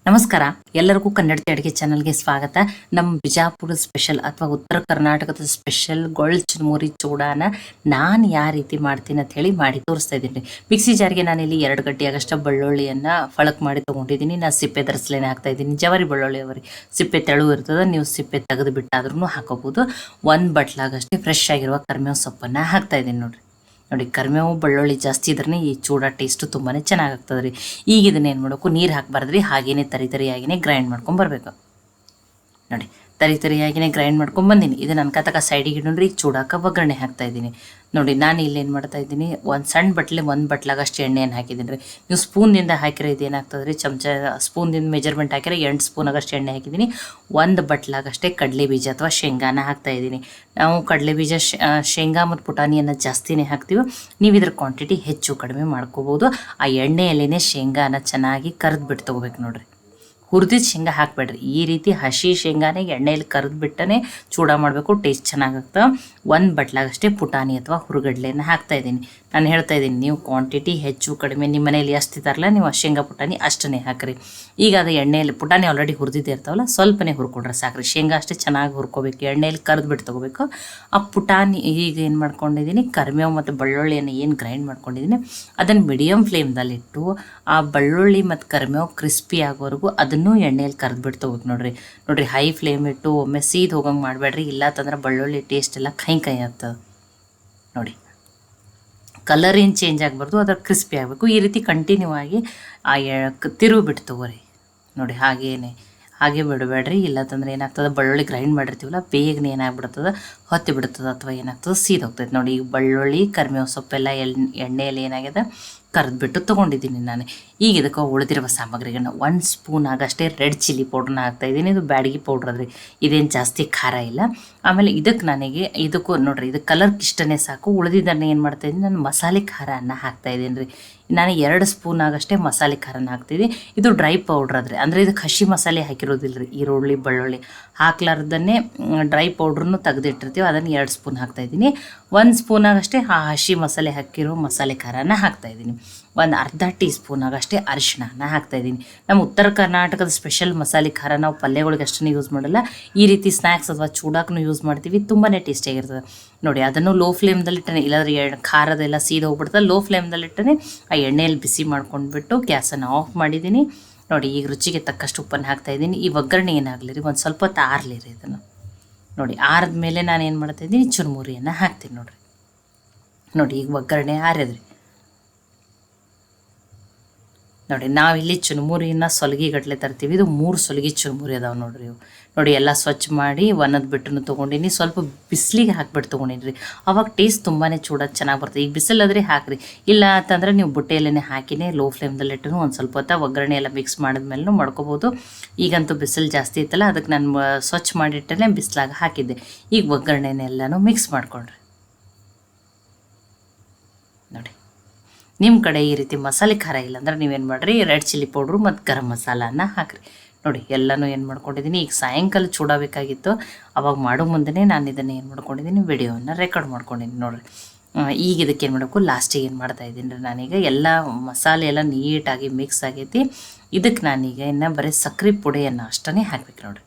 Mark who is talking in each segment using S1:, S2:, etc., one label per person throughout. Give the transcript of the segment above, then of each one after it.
S1: ನಮಸ್ಕಾರ, ಎಲ್ಲರಿಗೂ ಕನ್ನಡತಿ ಅಡುಗೆ ಚಾನಲ್ಗೆ ಸ್ವಾಗತ. ನಮ್ಮ ಬಿಜಾಪುರ ಸ್ಪೆಷಲ್ ಅಥವಾ ಉತ್ತರ ಕರ್ನಾಟಕದ ಸ್ಪೆಷಲ್ ಗೊಳ್ ಚುರುಮುರಿ ಚೂಡಾನ ನಾನು ಯಾವ ರೀತಿ ಮಾಡ್ತೀನಿ ಅಂತ ಹೇಳಿ ಮಾಡಿ ತೋರಿಸ್ತಾ ಇದ್ದೀನಿ. ಮಿಕ್ಸಿ ಜಾರಿಗೆ ನಾನಿಲ್ಲಿ 2 ಗಡ್ಡೆಯಾಗಷ್ಟು ಬೆಳ್ಳುಳ್ಳಿಯನ್ನು ಫಳಕ್ ಮಾಡಿ ತೊಗೊಂಡಿದ್ದೀನಿ. ನಾನು ಸಿಪ್ಪೆ ಧರಿಸ್ಲೇನೆ ಹಾಕ್ತಾ ಇದ್ದೀನಿ. ಜವಾರಿ ಬೆಳ್ಳುಳ್ಳಿ ಅವರಿ ಸಿಪ್ಪೆ ತೆಳು ಇರ್ತದೆ, ನೀವು ಸಿಪ್ಪೆ ತೆಗೆದು ಬಿಟ್ಟಾದ್ರೂ ಹಾಕೋಬೋದು. 1 ಬಟ್ಲಾಗಷ್ಟೇ ಫ್ರೆಶ್ ಆಗಿರುವ ಕರಿಬೇವು ಸೊಪ್ಪನ್ನು ಹಾಕ್ತಾ ಇದ್ದೀನಿ ನೋಡಿ. ಕರಿಬೇವು ಬೆಳ್ಳುಳ್ಳಿ ಜಾಸ್ತಿ ಇದ್ರೆ ಈ ಚೂಡ ಟೇಸ್ಟು ತುಂಬಾ ಚೆನ್ನಾಗಾಗ್ತದೆ ರೀ. ಈಗ ಇದನ್ನ ಏನು ಮಾಡಬೇಕು, ನೀರು ಹಾಕಬಾರ್ದ್ರಿ, ಹಾಗೇನೆ ತರಿಯಾಗಿನೇ ಗ್ರೈಂಡ್ ಮಾಡ್ಕೊಂಬರ್ಬೇಕು ನೋಡಿ. ತರಿಯಾಗಿನೇ ಗ್ರೈಂಡ್ ಮಾಡ್ಕೊಂಬಂದಿನಿ. ಇದು ನನ್ನ ಕತಕ ಸೈಡಿಗೆ ಇಡೋಣ್ರಿ. ಈಗ ಚೂಡಾಕ ಒಗ್ಗರಣೆ ಹಾಕ್ತಾ ಇದ್ದೀನಿ ನೋಡಿ. ನಾನು ಇಲ್ಲಿ ಏನು ಮಾಡ್ತಾ ಇದ್ದೀನಿ, ಒಂದು ಸಣ್ಣ ಬಟ್ಲೆ 1 ಬಟ್ಲಾಗಷ್ಟು ಎಣ್ಣೆಯನ್ನು ಹಾಕಿದ್ದೀನಿ ರೀ. ನೀವು ಸ್ಪೂನ್ದಿಂದ ಹಾಕಿರೋ ಇದು ಏನಾಗ್ತದೆ ರೀ, ಚಮಚ ಸ್ಪೂನ್ದಿಂದ ಮೆಜರ್ಮೆಂಟ್ ಹಾಕಿರೋ 8 ಸ್ಪೂನಾಗಷ್ಟು ಎಣ್ಣೆ ಹಾಕಿದ್ದೀನಿ. 1 ಬಟ್ಲಾಗಷ್ಟೇ ಕಡಲೆ ಬೀಜ ಅಥವಾ ಶೇಂಗಾನ ಹಾಕ್ತಾ ಇದ್ದೀನಿ. ನಾವು ಕಡಲೆ ಬೀಜ, ಶೇಂಗಾ ಮತ್ತು ಪುಟಾಣಿಯನ್ನು ಜಾಸ್ತಿನೇ ಹಾಕ್ತೀವಿ. ನೀವು ಇದ್ರ ಕ್ವಾಂಟಿಟಿ ಹೆಚ್ಚು ಕಡಿಮೆ ಮಾಡ್ಕೋಬೋದು. ಆ ಎಣ್ಣೆಯಲ್ಲೇ ಶೇಂಗಾನ ಚೆನ್ನಾಗಿ ಕರೆದು ಬಿಟ್ಟು ತೊಗೋಬೇಕು ನೋಡಿರಿ. ಹುರಿದಿದ್ದು ಶೇಂಗಾ ಹಾಕಬೇಡ್ರಿ. ಈ ರೀತಿ ಹಸಿ ಶೇಂಗಾನೇ ಎಣ್ಣೆಯಲ್ಲಿ ಕರೆದು ಬಿಟ್ಟನೆ ಚೂಡ ಮಾಡಬೇಕು, ಟೇಸ್ಟ್ ಚೆನ್ನಾಗಾಗ್ತವೆ. 1 ಬಟ್ಲಾಗಷ್ಟೇ ಪುಟಾಣಿ ಅಥವಾ ಹುರುಗಡ್ಲೆಯನ್ನು ಹಾಕ್ತಾಯಿದ್ದೀನಿ. ನಾನು ಹೇಳ್ತಾ ಇದ್ದೀನಿ, ನೀವು ಕ್ವಾಂಟಿಟಿ ಹೆಚ್ಚು ಕಡಿಮೆ ನಿಮ್ಮ ಮನೇಲಿ ಎಷ್ಟು ಇದ್ದಾರಲ್ಲ, ನೀವು ಶೇಂಗಾ ಪುಟಾಣಿ ಅಷ್ಟನ್ನೇ ಹಾಕಿರಿ. ಈಗ ಅದು ಎಣ್ಣೆಯಲ್ಲಿ ಪುಟಾಣಿ ಆಲ್ರೆಡಿ ಹುರಿದಿದ್ದೇ ಇರ್ತಾವಲ್ಲ, ಸ್ವಲ್ಪನೇ ಹುರ್ಕೊಂಡ್ರೆ ಸಾಕ್ರಿ. ಶೇಂಗಾ ಅಷ್ಟೇ ಚೆನ್ನಾಗಿ ಹುರ್ಕೋಬೇಕು, ಎಣ್ಣೆಯಲ್ಲಿ ಕರೆದು ಬಿಟ್ಟು ತೊಗೋಬೇಕು. ಆ ಪುಟಾಣಿ ಈಗ ಏನು ಮಾಡ್ಕೊಂಡಿದ್ದೀನಿ, ಕರಿಬೇವು ಮತ್ತು ಬೆಳ್ಳುಳ್ಳಿಯನ್ನು ಏನು ಗ್ರೈಂಡ್ ಮಾಡ್ಕೊಂಡಿದ್ದೀನಿ ಅದನ್ನು ಮೀಡಿಯಮ್ ಫ್ಲೇಮ್ದಲ್ಲಿಟ್ಟು ಆ ಬೆಳ್ಳುಳ್ಳಿ ಮತ್ತು ಕರಿಬೇವು ಕ್ರಿಸ್ಪಿ ಆಗೋವರೆಗೂ ಅದನ್ನು ಎಣ್ಣೆಯಲ್ಲಿ ಕರೆದು ಬಿಟ್ಟು ತೊಗೋಬೇಕು ನೋಡ್ರಿ. ಹೈ ಫ್ಲೇಮ್ ಇಟ್ಟು ಒಮ್ಮೆ ಸೀದ್ ಹೋಗಂಗೆ ಮಾಡಬೇಡ್ರಿ, ಇಲ್ಲ ಅಂತಂದ್ರೆ ಬೆಳ್ಳುಳ್ಳಿ ಟೇಸ್ಟ್ ಎಲ್ಲ ಕೈ ಆಗ್ತದೆ ನೋಡಿ. ಕಲರ್ ಏನು ಚೇಂಜ್ ಆಗಬಾರ್ದು, ಅದ್ರ ಕ್ರಿಸ್ಪಿ ಆಗಬೇಕು. ಈ ರೀತಿ ಕಂಟಿನ್ಯೂ ಆಗಿ ತಿರುವು ಬಿಟ್ಟು ತೊಗೋರಿ ನೋಡಿ. ಹಾಗೆ ಬಿಡಬೇಡ್ರಿ, ಇಲ್ಲಂತಂದ್ರೆ ಏನಾಗ್ತದೆ, ಬೆಳ್ಳುಳ್ಳಿ ಗ್ರೈಂಡ್ ಮಾಡಿರ್ತೀವಲ್ಲ ಬೇಗನೆ ಏನಾಗ್ಬಿಡ್ತದೆ, ಹೊತ್ತಿ ಬಿಡ್ತದೆ ಅಥವಾ ಏನಾಗ್ತದೆ, ಸೀದ್ ಹೋಗ್ತೈತೆ ನೋಡಿ. ಈಗ ಬೆಳ್ಳುಳ್ಳಿ ಕರಿಬೇವು ಸೊಪ್ಪೆಲ್ಲ ಎಣ್ಣೆಯಲ್ಲಿ ಏನಾಗಿದೆ ಕರೆದ್ಬಿಟ್ಟು ತೊಗೊಂಡಿದ್ದೀನಿ ನಾನು. ಈಗ ಇದಕ್ಕೆ ಉಳಿದಿರುವ ಸಾಮಗ್ರಿಗಳನ್ನ 1 ಸ್ಪೂನ್ ಆಗಷ್ಟೇ ರೆಡ್ ಚಿಲ್ಲಿ ಪೌಡ್ರನ್ನ ಹಾಕ್ತಾಯಿದ್ದೀನಿ. ಇದು ಬ್ಯಾಡಗಿ ಪೌಡ್ರ್ ಅದ್ರಿ, ಇದೇನು ಜಾಸ್ತಿ ಖಾರ ಇಲ್ಲ. ಆಮೇಲೆ ಇದಕ್ಕೂ ನೋಡಿರಿ, ಇದು ಕಲರ್ಗೆ ಇಷ್ಟನೇ ಸಾಕು. ಉಳಿದಿದ್ದನ್ನು ಏನು ಮಾಡ್ತಾಯಿದ್ದೀನಿ, ನಾನು ಮಸಾಲೆ ಖಾರನ ಹಾಕ್ತಾಯಿದ್ದೀನಿ ರೀ. ನಾನು 2 ಸ್ಪೂನ್ ಆಗಷ್ಟೇ ಮಸಾಲೆ ಖಾರನ ಹಾಕ್ತಿದ್ದೀನಿ. ಇದು ಡ್ರೈ ಪೌಡ್ರ್ ಅದ್ರಿ, ಅಂದರೆ ಇದಕ್ಕೆ ಹಸಿ ಮಸಾಲೆ ಹಾಕಿರೋದಿಲ್ಲ ರೀ. ಈರುಳ್ಳಿ ಬೆಳ್ಳುಳ್ಳಿ ಹಾಕ್ಲಾರ್ದನ್ನೇ ಡ್ರೈ ಪೌಡ್ರನ್ನು ತೆಗೆದಿಟ್ಟಿರ್ತೀವಿ, ಅದನ್ನು 2 ಸ್ಪೂನ್ ಹಾಕ್ತಾಯಿದ್ದೀನಿ. 1 ಸ್ಪೂನಾಗಷ್ಟೇ ಆ ಹಸಿ ಮಸಾಲೆ ಹಾಕಿರೋ ಮಸಾಲೆ ಖಾರನ ಹಾಕ್ತಾಯಿದ್ದೀನಿ. 1 ಅರ್ಧ ಟೀ ಸ್ಪೂನಾಗಷ್ಟೇ ಅರಿಶಿಣನ ಹಾಕ್ತಾಯಿದ್ದೀನಿ. ನಮ್ಮ ಉತ್ತರ ಕರ್ನಾಟಕದ ಸ್ಪೆಷಲ್ ಮಸಾಲೆ ಖಾರ ನಾವು ಪಲ್ಯಗಳಿಗೆ ಅಷ್ಟೇ ಯೂಸ್ ಮಾಡಲ್ಲ, ಈ ರೀತಿ ಸ್ನ್ಯಾಕ್ಸ್ ಅಥವಾ ಚೂಡಾಕೂ ಯೂಸ್ ಮಾಡ್ತೀವಿ. ತುಂಬಾ ಟೇಸ್ಟಿಯಾಗಿರ್ತದೆ ನೋಡಿ. ಅದನ್ನು ಲೋ ಫ್ಲೇಮ್ದಲ್ಲಿಟ್ಟನೆ, ಇಲ್ಲಾಂದ್ರೆ ಖಾರದೆಲ್ಲ ಸೀದ ಹೋಗ್ಬಿಡ್ತದೆ. ಲೋ ಫ್ಲೇಮ್ದಲ್ಲಿಟ್ಟನೆ ಆ ಎಣ್ಣೆಯಲ್ಲಿ ಬಿಸಿ ಮಾಡ್ಕೊಂಡ್ಬಿಟ್ಟು ಗ್ಯಾಸನ್ನು ಆಫ್ ಮಾಡಿದ್ದೀನಿ ನೋಡಿ. ಈಗ ರುಚಿಗೆ ತಕ್ಕಷ್ಟು ಉಪ್ಪನ್ನು ಹಾಕ್ತಾಯಿದ್ದೀನಿ. ಈ ಒಗ್ಗರಣೆ ಏನಾಗಲಿ ರೀ, ಒಂದು ಸ್ವಲ್ಪ ಹೊತ್ತು ಆರಲಿ ರೀ ಇದನ್ನು ನೋಡಿ. ಆರಿದ ಮೇಲೆ ನಾನು ಏನು ಮಾಡ್ತಾಯಿದ್ದೀನಿ, ಚುರುಮುರಿಯನ್ನು ಹಾಕ್ತೀನಿ ನೋಡಿ. ಈಗ ಒಗ್ಗರಣೆ ಆರ್ಯದ್ರಿ ನೋಡಿ. ನಾವಿಲ್ಲಿ ಚುರುಮುರಿನ ಸೊಲಗಿಗಟ್ಟಲೆ ತರ್ತೀವಿ. ಇದು 3 ಸೊಲಗಿ ಚುರುಮುರಿ ಅದಾವೆ ನೋಡ್ರಿ. ಇವು ನೋಡಿ, ಎಲ್ಲ ಸ್ವಚ್ಛ ಮಾಡಿ ಒಣದ್ ಬಿಟ್ಟು ತೊಗೊಂಡಿನಿ. ಸ್ವಲ್ಪ ಬಿಸಿಲಿಗೆ ಹಾಕ್ಬಿಟ್ಟು ತೊಗೊಂಡಿನಿ ರೀ, ಅವಾಗ ಟೇಸ್ಟ್ ತುಂಬಾ ಚೆನ್ನಾಗಿ ಬರ್ತದೆ. ಈಗ ಬಿಸಿಲಾದ್ರೆ ಹಾಕಿರಿ, ಇಲ್ಲ ಅಂತಂದ್ರೆ ನೀವು ಬುಟ್ಟೆಯಲ್ಲೇ ಹಾಕಿನೇ ಲೋ ಫ್ಲೇಮ್ದಲ್ಲಿಟ್ಟು ಒಂದು ಸ್ವಲ್ಪ ಹೊತ್ತು ಒಗ್ಗರಣೆ ಎಲ್ಲ ಮಿಕ್ಸ್ ಮಾಡಿದ್ಮೇಲೆ ಮಾಡ್ಕೋಬೋದು. ಈಗಂತೂ ಬಿಸಿಲು ಜಾಸ್ತಿ ಇತ್ತಲ್ಲ, ಅದಕ್ಕೆ ನಾನು ಸ್ವಚ್ಛ ಮಾಡಿಟ್ಟೇ ಬಿಸಿಲಾಗ ಹಾಕಿದ್ದೆ. ಈಗ ಒಗ್ಗರಣೆನೆಲ್ಲನೂ ಮಿಕ್ಸ್ ಮಾಡ್ಕೊಳ್ರಿ ನೋಡಿ. ನಿಮ್ಮ ಕಡೆ ಈ ರೀತಿ ಮಸಾಲೆ ಖಾರ ಇಲ್ಲಾಂದ್ರೆ ನೀವೇನು ಮಾಡಿರಿ, ರೆಡ್ ಚಿಲ್ಲಿ ಪೌಡ್ರು ಮತ್ತು ಗರಂ ಮಸಾಲಾನ ಹಾಕಿರಿ ನೋಡಿ. ಎಲ್ಲನೂ ಏನು ಮಾಡ್ಕೊಂಡಿದ್ದೀನಿ. ಈಗ ಸಾಯಂಕಾಲ ಚೂಡಬೇಕಾಗಿತ್ತು, ಅವಾಗ ಮಾಡೋ ಮುಂದೆ ನಾನು ಇದನ್ನು ಏನು ಮಾಡ್ಕೊಂಡಿದ್ದೀನಿ, ವಿಡಿಯೋವನ್ನು ರೆಕಾರ್ಡ್ ಮಾಡ್ಕೊಂಡಿದ್ದೀನಿ ನೋಡಿರಿ. ಈಗ ಇದಕ್ಕೆ ಏನು ಮಾಡಬೇಕು, ಲಾಸ್ಟಿಗೆ ಏನು ಮಾಡ್ತಾಯಿದ್ದೀನಿ ರೀ, ನಾನೀಗ ಎಲ್ಲ ಮಸಾಲೆ ಎಲ್ಲ ನೀಟಾಗಿ ಮಿಕ್ಸ್ ಆಗೈತಿ. ಇದಕ್ಕೆ ನಾನೀಗ ಇನ್ನು ಬರೀ ಸಕ್ಕರೆ ಪುಡಿಯನ್ನು ಅಷ್ಟೇ ಹಾಕ್ಬೇಕು ನೋಡಿ.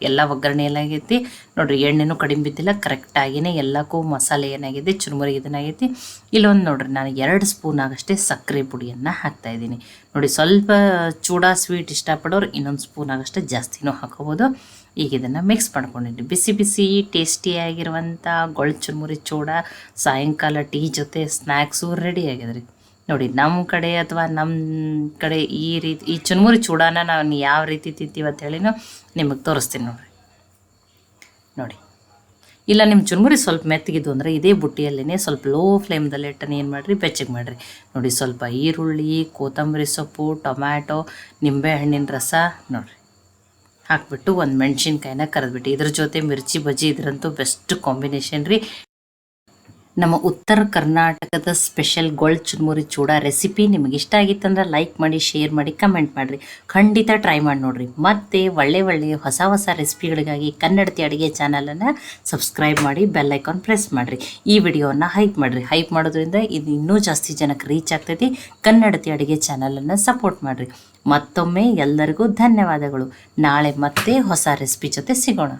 S1: ಎಲ್ಲ ಒಗ್ಗರಣೆ ಎಲ್ಲ ಆಗೈತಿ ನೋಡಿರಿ. ಎಣ್ಣೆನೂ ಕಡಿಮೆ ಬಿದ್ದಿಲ್ಲ, ಕರೆಕ್ಟಾಗಿಯೇ ಎಲ್ಲಕ್ಕೂ ಮಸಾಲೆ ಏನಾಗಿದೆ, ಚುರುಮುರಿ ಇದನ್ನಾಗೈತಿ. ಇಲ್ಲೊಂದು ನೋಡಿರಿ, ನಾನು 2 ಸ್ಪೂನ್ ಆಗಷ್ಟೇ ಸಕ್ಕರೆ ಪುಡಿಯನ್ನು ಹಾಕ್ತಾಯಿದ್ದೀನಿ ನೋಡಿ. ಸ್ವಲ್ಪ ಚೂಡ ಸ್ವೀಟ್ ಇಷ್ಟಪಡೋರು ಇನ್ನೊಂದು ಸ್ಪೂನ್ ಆಗಷ್ಟೇ ಜಾಸ್ತಿನೂ ಹಾಕೋಬೋದು. ಈಗ ಇದನ್ನು ಮಿಕ್ಸ್ ಮಾಡ್ಕೊಂಡಿದ್ವಿ. ಬಿಸಿ ಬಿಸಿ ಟೇಸ್ಟಿಯಾಗಿರುವಂಥ ಗೊಳ್ ಚುರುಮುರಿ ಚೂಡ ಸಾಯಂಕಾಲ ಟೀ ಜೊತೆ ಸ್ನ್ಯಾಕ್ಸು ರೆಡಿ ಆಗಿದೆ ನೋಡಿ. ನಮ್ಮ ಕಡೆ ಅಥವಾ ನಮ್ಮ ಕಡೆ ಈ ರೀತಿ ಈ ಚುರುಮುರಿ ಚೂಡಾನ ನಾವು ಯಾವ ರೀತಿ ತಿಂತೀವಿ ಅಂತ ಹೇಳಿನೂ ನಿಮಗೆ ತೋರಿಸ್ತೀನಿ ನೋಡಿ. ಇಲ್ಲ ನಿಮ್ಮ ಚುರುಮುರಿ ಸ್ವಲ್ಪ ಮೆತ್ತಗಿದ್ದು ಅಂದರೆ ಇದೇ ಬುಟ್ಟಿಯಲ್ಲೇ ಸ್ವಲ್ಪ ಲೋ ಫ್ಲೇಮ್ದಲ್ಲಿ ಇಟ್ಟನೆ ಏನು ಮಾಡಿರಿ, ಬೆಚ್ಚಗೆ ಮಾಡಿರಿ ನೋಡಿ. ಸ್ವಲ್ಪ ಈರುಳ್ಳಿ, ಕೊತ್ತಂಬರಿ ಸೊಪ್ಪು, ಟೊಮ್ಯಾಟೊ, ನಿಂಬೆಹಣ್ಣಿನ ರಸ ನೋಡಿರಿ ಹಾಕ್ಬಿಟ್ಟು 1 ಮೆಣಸಿನ್ಕಾಯಿನ ಕರೆದ್ಬಿಟ್ಟು, ಇದ್ರ ಜೊತೆ ಮಿರ್ಚಿ ಬಜ್ಜಿ ಇದ್ರಂತೂ ಬೆಸ್ಟ್ ಕಾಂಬಿನೇಷನ್ ರೀ. ನಮ್ಮ ಉತ್ತರ ಕರ್ನಾಟಕದ ಸ್ಪೆಷಲ್ ಗೊಳ್ ಚುರ್ಮುರಿ ಚೂಡ ರೆಸಿಪಿ ನಿಮಗೆ ಇಷ್ಟ ಆಗಿತ್ತಂದ್ರೆ ಲೈಕ್ ಮಾಡಿ, ಶೇರ್ ಮಾಡಿ, ಕಮೆಂಟ್ ಮಾಡಿರಿ. ಖಂಡಿತ ಟ್ರೈ ಮಾಡಿ ನೋಡಿರಿ. ಮತ್ತು ಒಳ್ಳೆಯ ಹೊಸ ಹೊಸ ರೆಸಿಪಿಗಳಿಗಾಗಿ ಕನ್ನಡತಿ ಅಡುಗೆ ಚಾನಲನ್ನು ಸಬ್ಸ್ಕ್ರೈಬ್ ಮಾಡಿ, ಬೆಲ್ ಐಕಾನ್ ಪ್ರೆಸ್ ಮಾಡಿರಿ. ಈ ವಿಡಿಯೋವನ್ನು ಹೈಪ್ ಮಾಡಿರಿ. ಹೈಪ್ ಮಾಡೋದ್ರಿಂದ ಇದು ಇನ್ನೂ ಜಾಸ್ತಿ ಜನಕ್ಕೆ ರೀಚ್ ಆಗ್ತೈತಿ. ಕನ್ನಡತಿ ಅಡುಗೆ ಚಾನಲನ್ನು ಸಪೋರ್ಟ್ ಮಾಡಿರಿ. ಮತ್ತೊಮ್ಮೆ ಎಲ್ಲರಿಗೂ ಧನ್ಯವಾದಗಳು. ನಾಳೆ ಮತ್ತೆ ಹೊಸ ರೆಸಿಪಿ ಜೊತೆ ಸಿಗೋಣ.